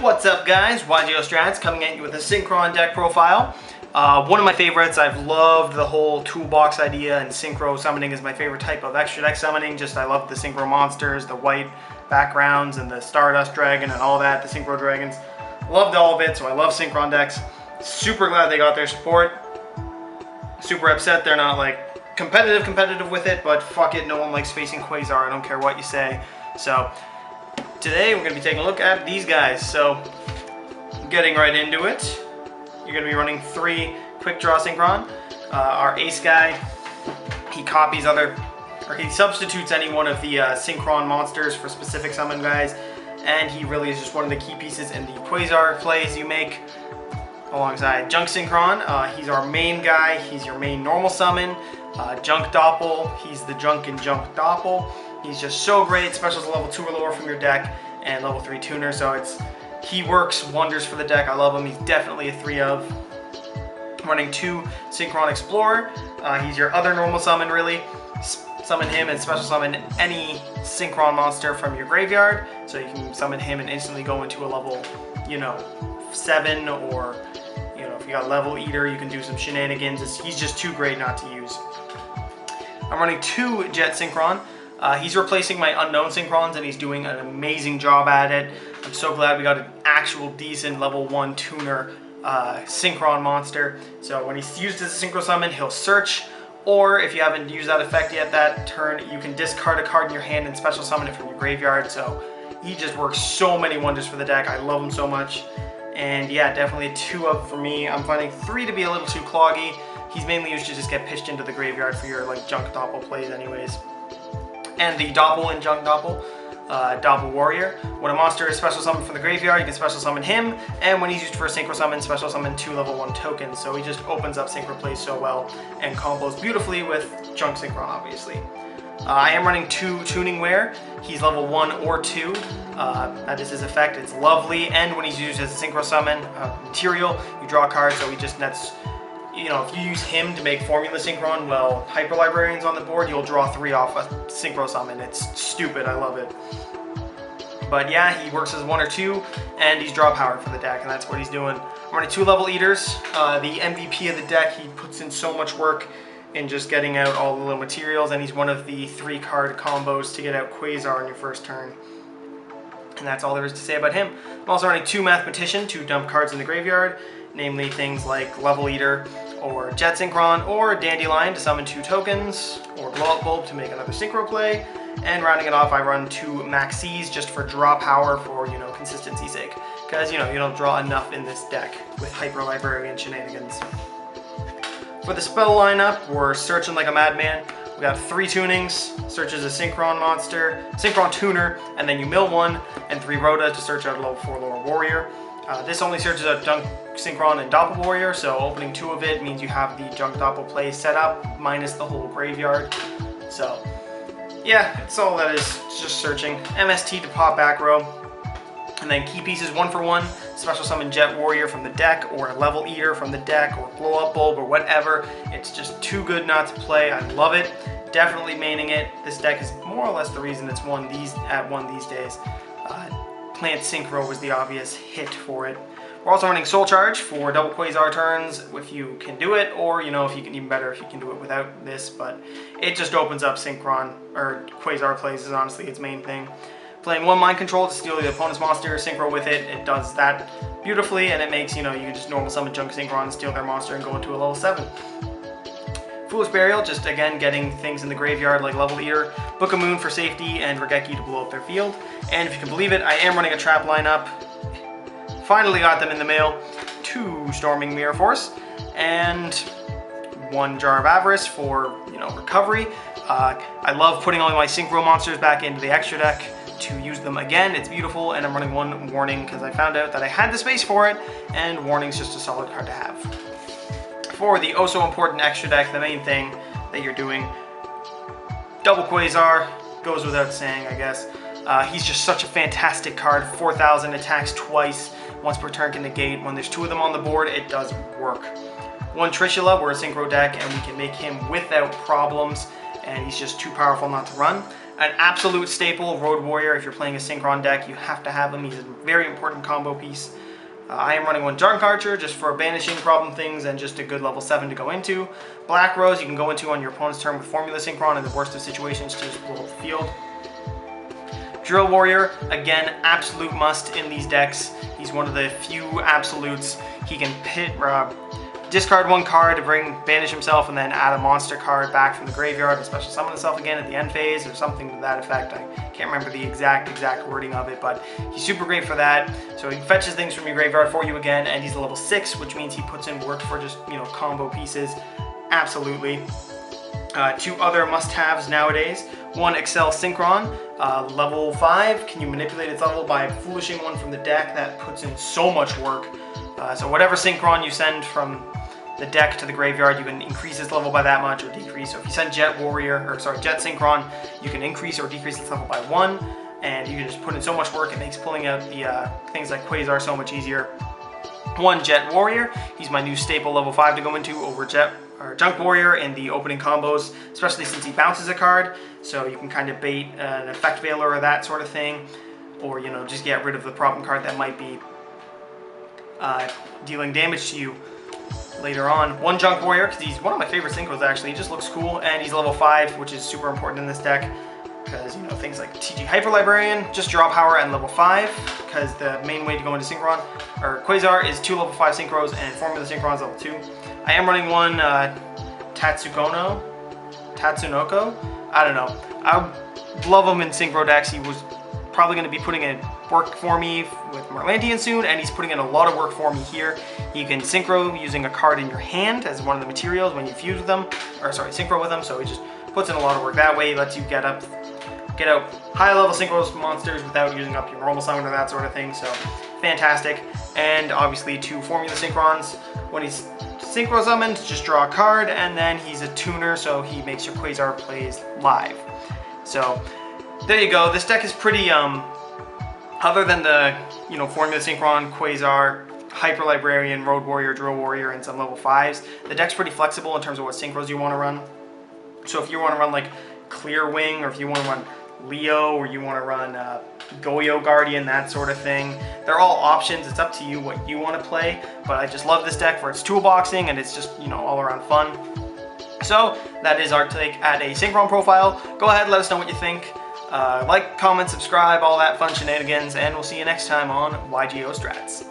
What's up guys, YGO Strats coming at you with a Synchron deck profile. One of my favorites. I've loved the whole toolbox idea, and synchro summoning is my favorite type of extra deck summoning. I love the synchro monsters, the white backgrounds, and the Stardust Dragon and all that, the synchro dragons. Loved all of it, so I love Synchron decks. Super glad they got their support. Super upset they're not like competitive with it, but fuck it, no one likes facing Quasar, I don't care what you say. So today we're going to be taking a look at these guys. So getting right into it, you're going to be running 3 Quickdraw Synchron. Our ace guy, he he substitutes any one of the Synchron monsters for specific summon guys, and he really is just one of the key pieces in the Quasar plays you make. Alongside Junk Synchron, he's our main guy, he's your main normal summon. Junk Doppel, he's the Junk and Junk Doppel. He's just so great, specials level 2 or lower from your deck, and level 3 tuner, so he works wonders for the deck. I love him, he's definitely a 3 of. I'm running 2 Synchron Explorer. He's your other normal summon really. Summon him and special summon any Synchron monster from your graveyard, so you can summon him and instantly go into a level, 7, or if you got Level Eater, you can do some shenanigans. He's just too great not to use. I'm running 2 Jet Synchron. He's replacing my unknown Synchrons, and he's doing an amazing job at it. I'm so glad we got an actual decent level 1 tuner Synchron monster. So when he's used as a synchro summon, he'll search, or if you haven't used that effect yet that turn, you can discard a card in your hand and special summon it from your graveyard. So he just works so many wonders for the deck. I love him so much. And yeah, definitely a 2 up for me. I'm finding 3 to be a little too cloggy. He's mainly used to just get pitched into the graveyard for your Junk Doppel plays anyways. And the Doppel and Junk Doppel, Doppelwarrior. When a monster is special summoned from the graveyard, you can special summon him, and when he's used for a synchro summon, special summon 2 level 1 tokens. So he just opens up synchro plays so well and combos beautifully with Junk Synchron, obviously. I am running 2 Tuningware. He's level 1 or 2. That is his effect. It's lovely, and when he's used as a synchro summon material, you draw a card, so he just nets. If you use him to make Formula Synchron, well, Hyper Librarian's on the board, you'll draw 3 off a synchro summon. It's stupid, I love it. But yeah, he works as 1 or 2, and he's draw power for the deck, and that's what he's doing. I'm running 2 Level Eaters. The MVP of the deck, he puts in so much work in just getting out all the little materials, and he's one of the 3 card combos to get out Quasar on your first turn. And that's all there is to say about him. I'm also running 2 Mathematician to dump cards in the graveyard, namely things like Level Eater, or Jet Synchron, or Dandylion to summon 2 tokens, or Blow Up Bulb to make another synchro play. And rounding it off, I run 2 Maxx just for draw power for, consistency's sake. Because, you don't draw enough in this deck with Hyper Librarian shenanigans. For the spell lineup, we're searching like a madman. We got 3 tunings, searches a Synchron monster, Synchron tuner, and then you mill 1, and 3 Rhoda to search out a level 4 lower warrior. This only searches out Junk Synchron and Doppelwarrior, so opening 2 of it means you have the Junk Doppel play set up, minus the whole graveyard. So, yeah, that's all that is. It's just searching. MST to pop back row. And then key pieces 1 for 1, special summon Jet Warrior from the deck, or a Level Eater from the deck, or Blow Up Bulb, or whatever. It's just too good not to play. I love it. Definitely maining it. This deck is more or less the reason it's won these days. Plant Synchro was the obvious hit for it. We're also running Soul Charge for double Quasar turns if you can do it, or if you can, even better if you can do it without this, but it just opens up Synchron, or Quasar plays is honestly its main thing. Playing 1 Mind Control to steal the opponent's monster, synchro with it, it does that beautifully, and it makes, you can just normal summon Junk Synchron and steal their monster and go into a level 7. Foolish Burial, just again getting things in the graveyard like Level Eater, Book of Moon for safety, and Raigeki to blow up their field. And if you can believe it, I am running a trap lineup. Finally got them in the mail. 2 Storming Mirror Force, and 1 Jar of Avarice for, recovery. I love putting all my synchro monsters back into the extra deck to use them again. It's beautiful, and I'm running 1 Warning because I found out that I had the space for it, and Warning's just a solid card to have. For the oh so important extra deck, the main thing that you're doing, double Quasar, goes without saying, I guess. He's just such a fantastic card. 4,000 attacks twice, once per turn can negate. When there's 2 of them on the board, it does work. 1 Trishula, we're a synchro deck, and we can make him without problems, and he's just too powerful not to run. An absolute staple, Road Warrior. If you're playing a Synchron deck, you have to have him. He's a very important combo piece. I am running one Junk Archer just for banishing problem things and just a good level 7 to go into. Black Rose you can go into on your opponent's turn with Formula Synchron in the worst of situations to just blow up the field. Drill Warrior, again, absolute must in these decks. He's one of the few absolutes. He can discard one card to banish himself and then add a monster card back from the graveyard and special summon himself again at the end phase or something to that effect. I can't remember the exact wording of it, but he's super great for that. So he fetches things from your graveyard for you again, and he's a level 6, which means he puts in work for just, you know, combo pieces. Absolutely. Two other must-haves nowadays. One, Accel Synchron, level 5. Can you manipulate its level by foolishing one from the deck? That puts in so much work. So whatever Synchron you send from the deck to the graveyard, you can increase its level by that much or decrease. So if you send Jet Synchron, you can increase or decrease its level by 1, and you can just put in so much work. It makes pulling out the things like Quasar so much easier. One, Jet Warrior. He's my new staple level 5 to go into over Junk Warrior in the opening combos, especially since he bounces a card, so you can kind of bait an effect veiler or that sort of thing, or, you know, just get rid of the problem card that might be dealing damage to you later on. One Junk Warrior, because he's one of my favorite synchros actually. He just looks cool, and he's level 5, which is super important in this deck, because, you know, things like TG Hyper Librarian just draw power at level 5, because the main way to go into Synchron, or Quasar, is 2 level 5 synchros, and Formula Synchron is level 2. I am running one Tatsunoko. I don't know. I love him in synchro decks. He was probably going to be putting in work for me with Merlantian soon, and he's putting in a lot of work for me here. You can synchro using a card in your hand as one of the materials when you fuse with them, or sorry, synchro with them. So he just puts in a lot of work that way. He lets you get out high level synchros monsters without using up your normal summon or that sort of thing. So fantastic. And obviously 2 Formula Synchrons. When he's synchro summoned, just draw a card, and then he's a tuner, so he makes your Quasar plays live. So there you go. This deck is pretty other than the, you know, Formula Synchron, Quasar, Hyper Librarian, Road Warrior, Drill Warrior, and some level 5s, the deck's pretty flexible in terms of what synchros you want to run. So if you want to run like Clear Wing, or if you want to run Leo, or you want to run Goyo Guardian, that sort of thing, they're all options. It's up to you what you want to play, but I just love this deck for its toolboxing, and it's just, you know, all around fun. So that is our take at a Synchron profile. Go ahead, let us know what you think. Like, comment, subscribe, all that fun shenanigans, and we'll see you next time on YGO Strats.